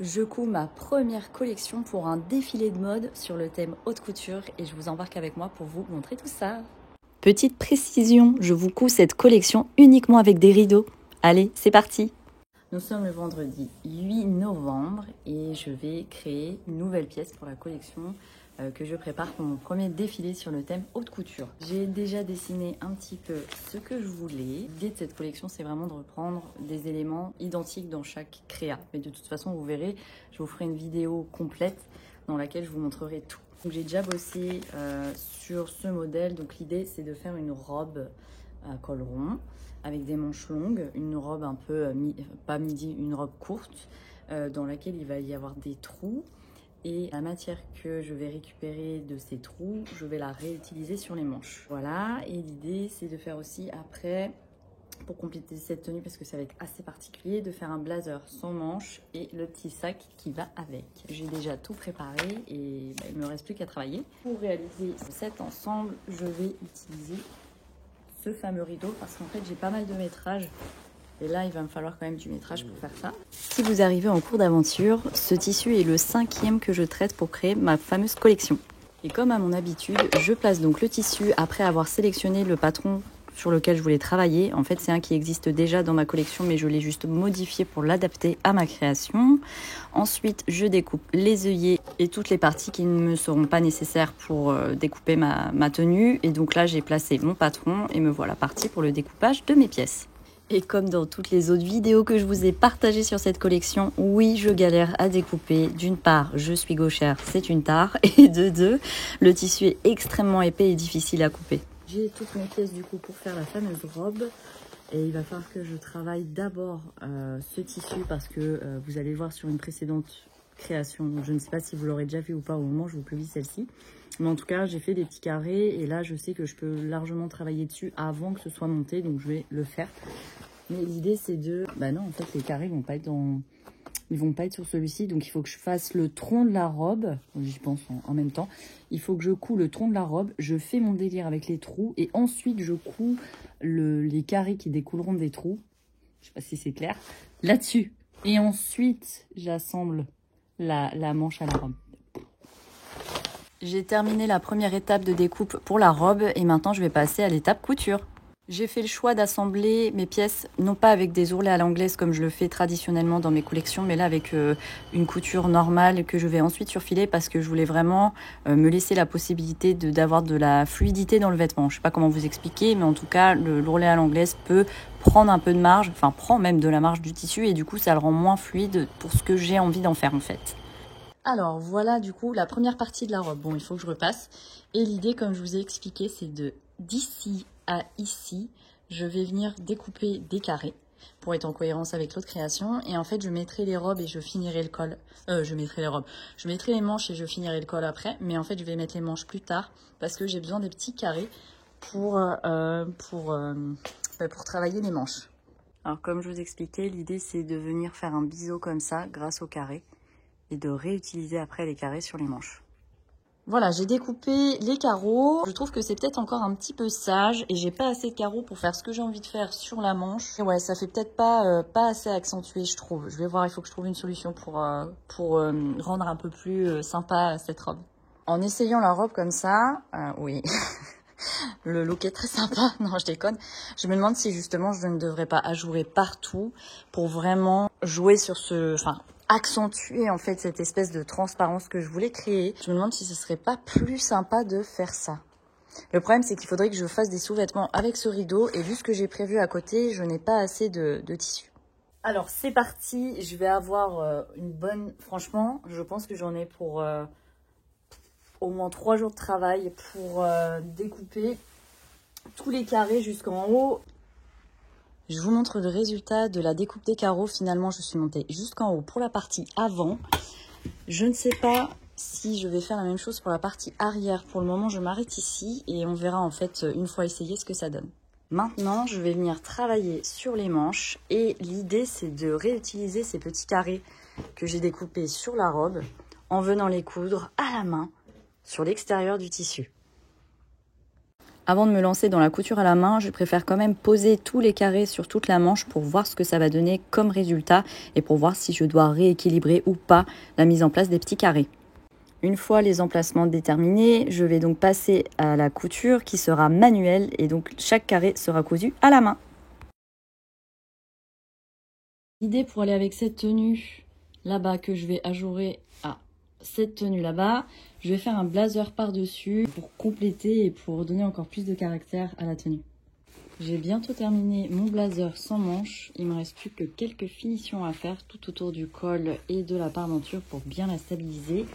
Je couds ma première collection pour un défilé de mode sur le thème haute couture et je vous embarque avec moi pour vous montrer tout ça. Petite précision, je vous couds cette collection uniquement avec des rideaux. Allez, c'est parti! Nous sommes le vendredi 8 novembre et je vais créer une nouvelle pièce pour la collection que je prépare pour mon premier défilé sur le thème haute couture. J'ai déjà dessiné un petit peu ce que je voulais. L'idée de cette collection, c'est vraiment de reprendre des éléments identiques dans chaque créa. Mais de toute façon, vous verrez, je vous ferai une vidéo complète dans laquelle je vous montrerai tout. Donc j'ai déjà bossé sur ce modèle. Donc l'idée, c'est de faire une robe à col rond avec des manches longues, une robe un peu, pas midi, une robe courte dans laquelle il va y avoir des trous. Et la matière que je vais récupérer de ces trous, je vais la réutiliser sur les manches. Voilà, et l'idée c'est de faire aussi après, pour compléter cette tenue parce que ça va être assez particulier, de faire un blazer sans manches et le petit sac qui va avec. J'ai déjà tout préparé et il ne me reste plus qu'à travailler. Pour réaliser cet ensemble, je vais utiliser ce fameux rideau parce qu'en fait j'ai pas mal de métrage. Et là, il va me falloir quand même du métrage pour faire ça. Si vous arrivez en cours d'aventure, ce tissu est le 5e que je traite pour créer ma fameuse collection. Et comme à mon habitude, je place donc le tissu après avoir sélectionné le patron sur lequel je voulais travailler. En fait, c'est un qui existe déjà dans ma collection, mais je l'ai juste modifié pour l'adapter à ma création. Ensuite, je découpe les œillets et toutes les parties qui ne me seront pas nécessaires pour découper ma tenue. Et donc là, j'ai placé mon patron et me voilà partie pour le découpage de mes pièces. Et comme dans toutes les autres vidéos que je vous ai partagées sur cette collection, oui, je galère à découper. D'une part, je suis gauchère, c'est une tare. Et de deux, le tissu est extrêmement épais et difficile à couper. J'ai toutes mes pièces du coup pour faire la fameuse robe. Et il va falloir que je travaille d'abord ce tissu parce que vous allez le voir sur une précédente création. Donc, je ne sais pas si vous l'aurez déjà fait ou pas au moment où je vous publie celle-ci. Mais en tout cas, j'ai fait des petits carrés et là, je sais que je peux largement travailler dessus avant que ce soit monté. Donc, je vais le faire. Mais l'idée, c'est de... Bah non, en fait, les carrés vont pas être dans... Ils vont pas être sur celui-ci. Donc, il faut que je fasse le tronc de la robe. J'y pense en même temps. Il faut que je couds le tronc de la robe. Je fais mon délire avec les trous. Et ensuite, je couds les carrés qui découleront des trous. Je sais pas si c'est clair. Là-dessus. Et ensuite, j'assemble la manche à la robe. J'ai terminé la première étape de découpe pour la robe. Et maintenant, je vais passer à l'étape couture. J'ai fait le choix d'assembler mes pièces, non pas avec des ourlets à l'anglaise comme je le fais traditionnellement dans mes collections, mais là avec une couture normale que je vais ensuite surfiler parce que je voulais vraiment me laisser la possibilité d'avoir de la fluidité dans le vêtement. Je ne sais pas comment vous expliquer, mais en tout cas, l'ourlet à l'anglaise peut prendre un peu de marge, enfin prend même de la marge du tissu et du coup, ça le rend moins fluide pour ce que j'ai envie d'en faire en fait. Alors voilà du coup la première partie de la robe. Bon, il faut que je repasse. Et l'idée, comme je vous ai expliqué, c'est d'ici à ici, je vais venir découper des carrés pour être en cohérence avec l'autre création. Et en fait, je mettrai les robes et je finirai le col. Je mettrai les robes. Je mettrai les manches et je finirai le col après. Mais en fait, je vais mettre les manches plus tard parce que j'ai besoin des petits carrés pour travailler les manches. Alors, comme je vous expliquais, l'idée, c'est de venir faire un biseau comme ça grâce aux carrés et de réutiliser après les carrés sur les manches. Voilà, j'ai découpé les carreaux. Je trouve que c'est peut-être encore un petit peu sage et j'ai pas assez de carreaux pour faire ce que j'ai envie de faire sur la manche. Et ouais, ça fait peut-être pas assez accentué, je trouve. Je vais voir, il faut que je trouve une solution pour rendre un peu plus sympa cette robe. En essayant la robe comme ça, oui, le look est très sympa. Non, je déconne. Je me demande si justement je ne devrais pas ajourer partout pour vraiment jouer sur accentuer en fait cette espèce de transparence que je voulais créer. Je me demande si ce serait pas plus sympa de faire ça. Le problème, c'est qu'il faudrait que je fasse des sous-vêtements avec ce rideau et vu ce que j'ai prévu à côté, je n'ai pas assez de tissu. Alors c'est parti, je vais avoir une bonne... Franchement, je pense que j'en ai pour au moins 3 jours de travail pour découper tous les carrés jusqu'en haut. Je vous montre le résultat de la découpe des carreaux. Finalement, je suis montée jusqu'en haut pour la partie avant. Je ne sais pas si je vais faire la même chose pour la partie arrière. Pour le moment, je m'arrête ici et on verra en fait une fois essayé ce que ça donne. Maintenant, je vais venir travailler sur les manches et l'idée, c'est de réutiliser ces petits carrés que j'ai découpés sur la robe en venant les coudre à la main sur l'extérieur du tissu. Avant de me lancer dans la couture à la main, je préfère quand même poser tous les carrés sur toute la manche pour voir ce que ça va donner comme résultat et pour voir si je dois rééquilibrer ou pas la mise en place des petits carrés. Une fois les emplacements déterminés, je vais donc passer à la couture qui sera manuelle et donc chaque carré sera cousu à la main. L'idée pour aller avec cette tenue là-bas que je vais ajourer à cette tenue là-bas, je vais faire un blazer par-dessus pour compléter et pour donner encore plus de caractère à la tenue. J'ai bientôt terminé mon blazer sans manches, il me reste plus que quelques finitions à faire tout autour du col et de la parmenture pour bien la stabiliser.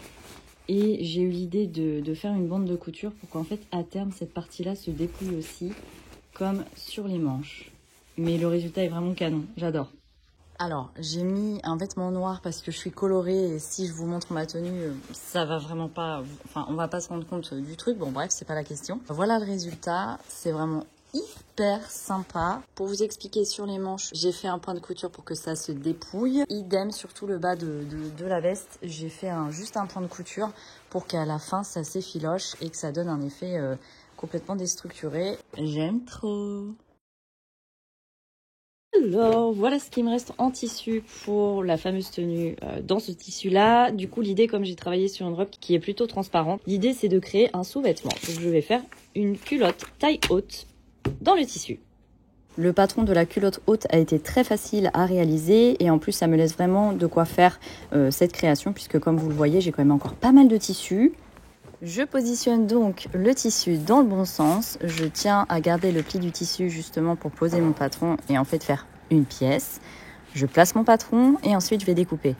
Et j'ai eu l'idée de faire une bande de couture pour qu'en fait à terme cette partie-là se dépouille aussi comme sur les manches. Mais le résultat est vraiment canon, j'adore. Alors, j'ai mis un vêtement noir parce que je suis colorée et si je vous montre ma tenue, ça va vraiment pas... Enfin, on va pas se rendre compte du truc. Bon, bref, c'est pas la question. Voilà le résultat. C'est vraiment hyper sympa. Pour vous expliquer sur les manches, j'ai fait un point de couture pour que ça se dépouille. Idem sur tout le bas de la veste, j'ai fait juste un point de couture pour qu'à la fin, ça s'effiloche et que ça donne un effet complètement déstructuré. J'aime trop. Alors, voilà ce qui me reste en tissu pour la fameuse tenue dans ce tissu-là. Du coup, l'idée, comme j'ai travaillé sur une robe qui est plutôt transparente, l'idée, c'est de créer un sous-vêtement. Donc, je vais faire une culotte taille haute dans le tissu. Le patron de la culotte haute a été très facile à réaliser et en plus, ça me laisse vraiment de quoi faire cette création puisque, comme vous le voyez, j'ai quand même encore pas mal de tissu. Je positionne donc le tissu dans le bon sens. Je tiens à garder le pli du tissu justement pour poser mon patron et en fait faire une pièce. Je place mon patron et ensuite je vais découper.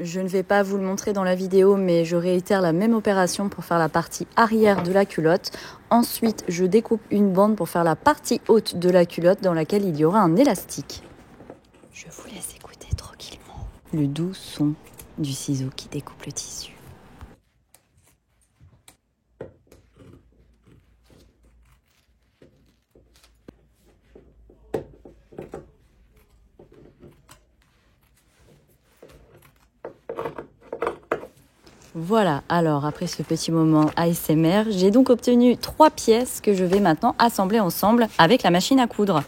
Je ne vais pas vous le montrer dans la vidéo, mais je réitère la même opération pour faire la partie arrière de la culotte. Ensuite, je découpe une bande pour faire la partie haute de la culotte dans laquelle il y aura un élastique. Je vous laisse écouter tranquillement le doux son du ciseau qui découpe le tissu. Voilà, alors après ce petit moment ASMR, j'ai donc obtenu 3 pièces que je vais maintenant assembler ensemble avec la machine à coudre.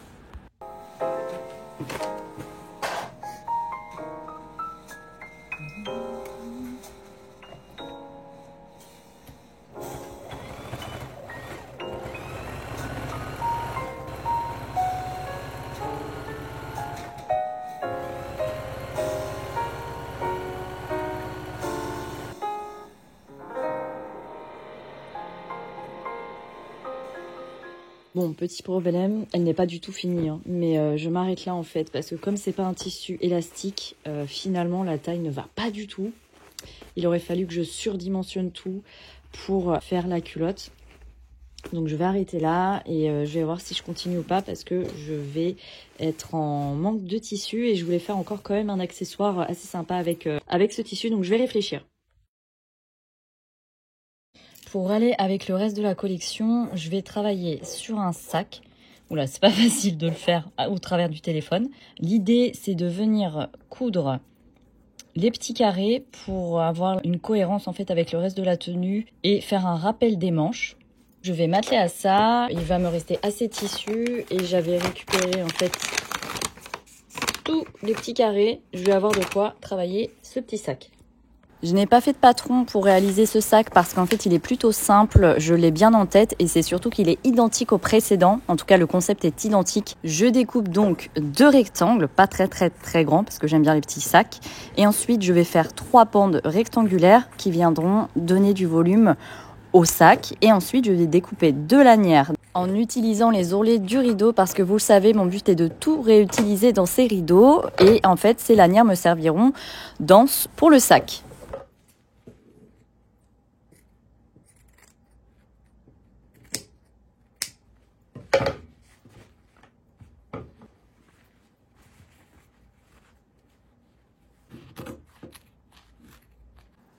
Bon, petit problème, elle n'est pas du tout finie, hein, mais je m'arrête là en fait, parce que comme c'est pas un tissu élastique, finalement la taille ne va pas du tout. Il aurait fallu que je surdimensionne tout pour faire la culotte. Donc je vais arrêter là et je vais voir si je continue ou pas parce que je vais être en manque de tissu et je voulais faire encore quand même un accessoire assez sympa avec ce tissu, donc je vais réfléchir. Pour aller avec le reste de la collection, je vais travailler sur un sac. Oula, c'est pas facile de le faire au travers du téléphone. L'idée, c'est de venir coudre les petits carrés pour avoir une cohérence en fait avec le reste de la tenue et faire un rappel des manches. Je vais m'atteler à ça. Il va me rester assez de tissu et j'avais récupéré en fait tous les petits carrés. Je vais avoir de quoi travailler ce petit sac. Je n'ai pas fait de patron pour réaliser ce sac parce qu'en fait il est plutôt simple, je l'ai bien en tête et c'est surtout qu'il est identique au précédent, en tout cas le concept est identique. Je découpe donc 2 rectangles, pas très grands parce que j'aime bien les petits sacs, et ensuite je vais faire 3 bandes rectangulaires qui viendront donner du volume au sac et ensuite je vais découper 2 lanières en utilisant les ourlets du rideau parce que vous le savez, mon but est de tout réutiliser dans ces rideaux et en fait ces lanières me serviront pour le sac.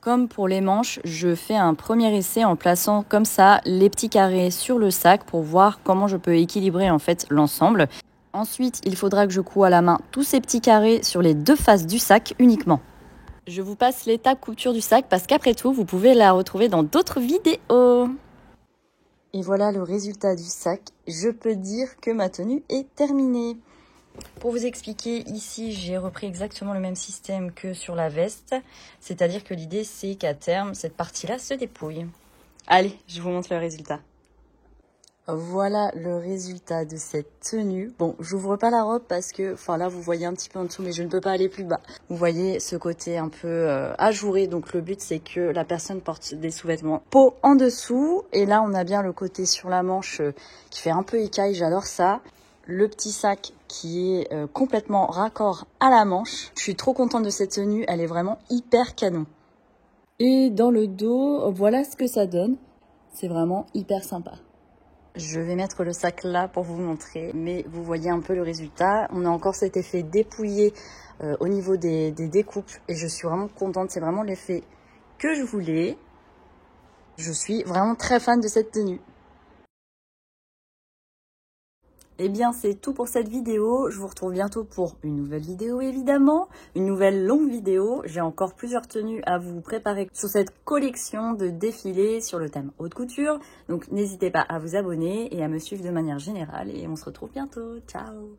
Comme pour les manches, je fais un premier essai en plaçant comme ça les petits carrés sur le sac pour voir comment je peux équilibrer en fait l'ensemble. Ensuite, il faudra que je coud à la main tous ces petits carrés sur les 2 faces du sac uniquement. Je vous passe l'étape couture du sac parce qu'après tout, vous pouvez la retrouver dans d'autres vidéos. Et voilà le résultat du sac. Je peux dire que ma tenue est terminée. Pour vous expliquer, ici, j'ai repris exactement le même système que sur la veste. C'est-à-dire que l'idée, c'est qu'à terme, cette partie-là se dépouille. Allez, je vous montre le résultat. Voilà le résultat de cette tenue. Bon, j'ouvre pas la robe parce que, enfin là, vous voyez un petit peu en dessous, mais je ne peux pas aller plus bas. Vous voyez ce côté un peu ajouré. Donc le but, c'est que la personne porte des sous-vêtements peau en dessous. Et là, on a bien le côté sur la manche qui fait un peu écaille. J'adore ça. Le petit sac qui est complètement raccord à la manche. Je suis trop contente de cette tenue. Elle est vraiment hyper canon. Et dans le dos, voilà ce que ça donne. C'est vraiment hyper sympa. Je vais mettre le sac là pour vous montrer, mais vous voyez un peu le résultat. On a encore cet effet dépouillé au niveau des découpes et je suis vraiment contente. C'est vraiment l'effet que je voulais. Je suis vraiment très fan de cette tenue. Eh bien, c'est tout pour cette vidéo. Je vous retrouve bientôt pour une nouvelle vidéo, évidemment. Une nouvelle longue vidéo. J'ai encore plusieurs tenues à vous préparer sur cette collection de défilés sur le thème haute couture. Donc, n'hésitez pas à vous abonner et à me suivre de manière générale. Et on se retrouve bientôt. Ciao!